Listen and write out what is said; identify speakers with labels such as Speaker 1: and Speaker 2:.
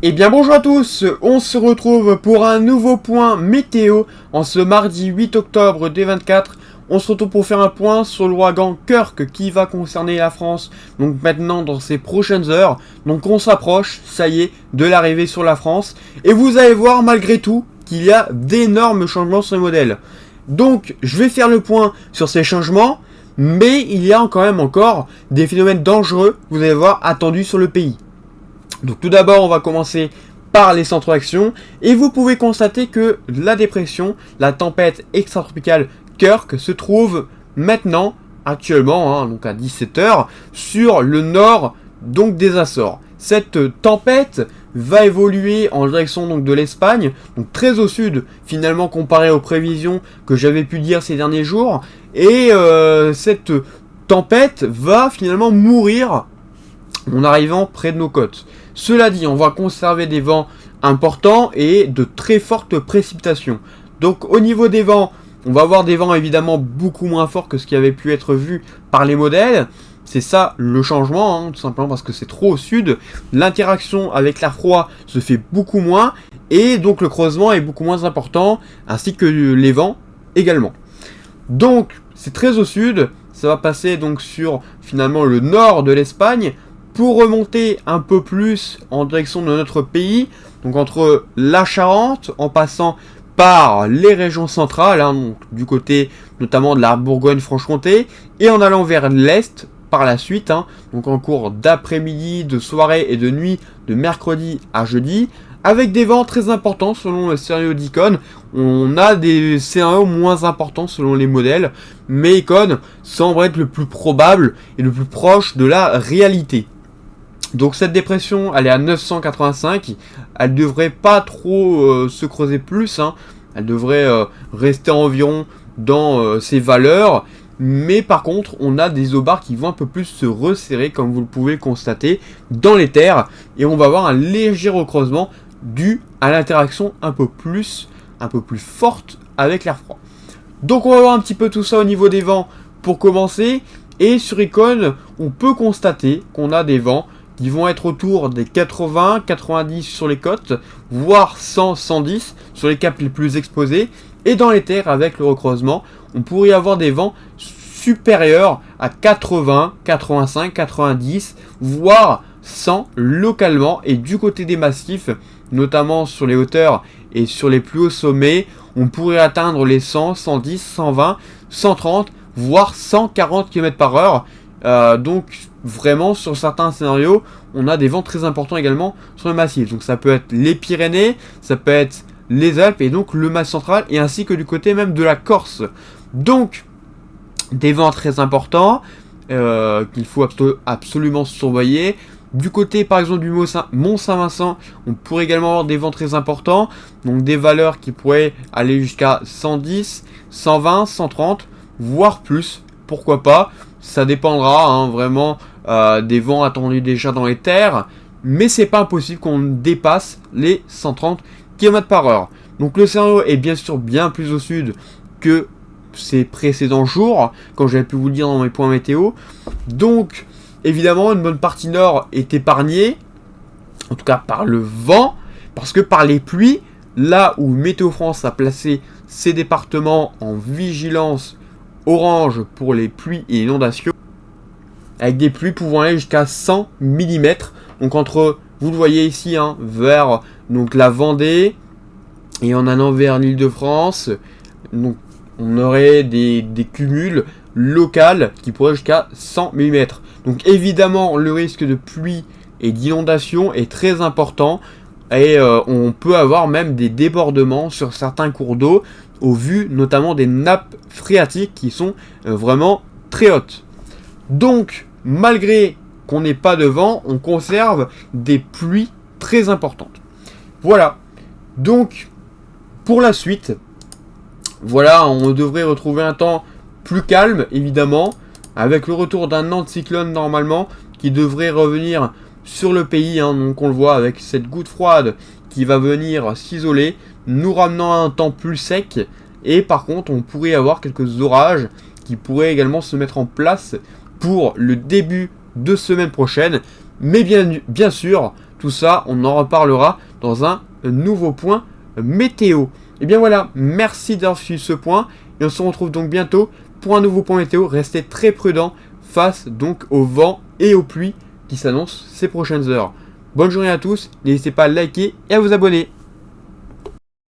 Speaker 1: Eh bien bonjour à tous, on se retrouve pour un nouveau point météo en ce mardi 8 octobre 2024. On se retrouve pour faire un point sur l'ouragan Kirk qui va concerner la France donc maintenant dans ces prochaines heures. Donc on s'approche, ça y est, de l'arrivée sur la France. Et vous allez voir malgré tout qu'il y a d'énormes changements sur les modèles. Donc je vais faire le point sur ces changements, mais il y a quand même encore des phénomènes dangereux, vous allez voir, attendus sur le pays. Donc tout d'abord, on va commencer par les centres d'action et vous pouvez constater que la dépression, la tempête extratropicale Kirk se trouve maintenant, actuellement, donc à 17h, sur le nord donc des Açores. Cette tempête va évoluer en direction donc de l'Espagne, donc très au sud finalement comparé aux prévisions que j'avais pu dire ces derniers jours, et cette tempête va finalement mourir en arrivant près de nos côtes. Cela dit, on va conserver des vents importants et de très fortes précipitations. Donc au niveau des vents, on va avoir des vents évidemment beaucoup moins forts que ce qui avait pu être vu par les modèles. C'est ça le changement, tout simplement parce que c'est trop au sud. L'interaction avec l'air froid se fait beaucoup moins et donc le creusement est beaucoup moins important, ainsi que les vents également. Donc c'est très au sud, ça va passer donc sur finalement le nord de l'Espagne, pour remonter un peu plus en direction de notre pays, donc entre la Charente, en passant par les régions centrales, donc du côté notamment de la Bourgogne-Franche-Comté, et en allant vers l'est par la suite, donc en cours d'après-midi, de soirée et de nuit, de mercredi à jeudi, avec des vents très importants selon le scénario d'Icon. On a des scénarios moins importants selon les modèles, mais Icon semble être le plus probable et le plus proche de la réalité. Donc cette dépression, elle est à 985, elle devrait pas trop se creuser plus, elle devrait rester environ dans ces valeurs, mais par contre on a des aubars qui vont un peu plus se resserrer comme vous le pouvez le constater dans les terres, et on va avoir un léger recreusement dû à l'interaction un peu plus forte avec l'air froid. Donc on va voir un petit peu tout ça au niveau des vents pour commencer, et sur Icon on peut constater qu'on a des vents qui vont être autour des 80, 90 sur les côtes, voire 100, 110 sur les caps les plus exposés. Et dans les terres, avec le recreusement, on pourrait avoir des vents supérieurs à 80, 85, 90, voire 100 localement. Et du côté des massifs, notamment sur les hauteurs et sur les plus hauts sommets, on pourrait atteindre les 100, 110, 120, 130, voire 140 km/h. Donc vraiment sur certains scénarios on a des vents très importants également sur le massif, donc ça peut être les Pyrénées, ça peut être les Alpes et donc le Massif central, et ainsi que du côté même de la Corse. Donc des vents très importants qu'il faut absolument surveiller. Du côté par exemple du Mont Saint-Vincent, on pourrait également avoir des vents très importants, donc des valeurs qui pourraient aller jusqu'à 110, 120, 130 voire plus, pourquoi pas. Ça dépendra vraiment des vents attendus déjà dans les terres, mais c'est pas impossible qu'on dépasse les 130 km/h. Donc le scénario est bien sûr bien plus au sud que ces précédents jours, comme j'avais pu vous le dire dans mes points météo. Donc évidemment une bonne partie nord est épargnée, en tout cas par le vent, parce que par les pluies, là où Météo France a placé ses départements en vigilance orange pour les pluies et inondations, avec des pluies pouvant aller jusqu'à 100 mm, donc entre, vous le voyez ici, vers donc la Vendée, et en allant vers l'Île-de-France, donc on aurait des cumuls locaux qui pourraient jusqu'à 100 mm. Donc évidemment le risque de pluie et d'inondation est très important, et on peut avoir même des débordements sur certains cours d'eau, au vu notamment des nappes phréatiques qui sont vraiment très hautes. Donc, malgré qu'on n'ait pas de vent, on conserve des pluies très importantes. Voilà. Donc, pour la suite, voilà, on devrait retrouver un temps plus calme, évidemment, avec le retour d'un anticyclone normalement, qui devrait revenir sur le pays, donc on le voit avec cette goutte froide qui va venir s'isoler, nous ramenant à un temps plus sec, et par contre on pourrait avoir quelques orages qui pourraient également se mettre en place pour le début de semaine prochaine, Mais bien sûr, tout ça, on en reparlera dans un nouveau point météo. Et bien voilà, merci d'avoir suivi ce point. Et on se retrouve donc bientôt pour un nouveau point météo. Restez très prudents face donc au vent et aux pluies qui s'annoncent ces prochaines heures. Bonne journée à tous, n'hésitez pas à liker et à vous abonner.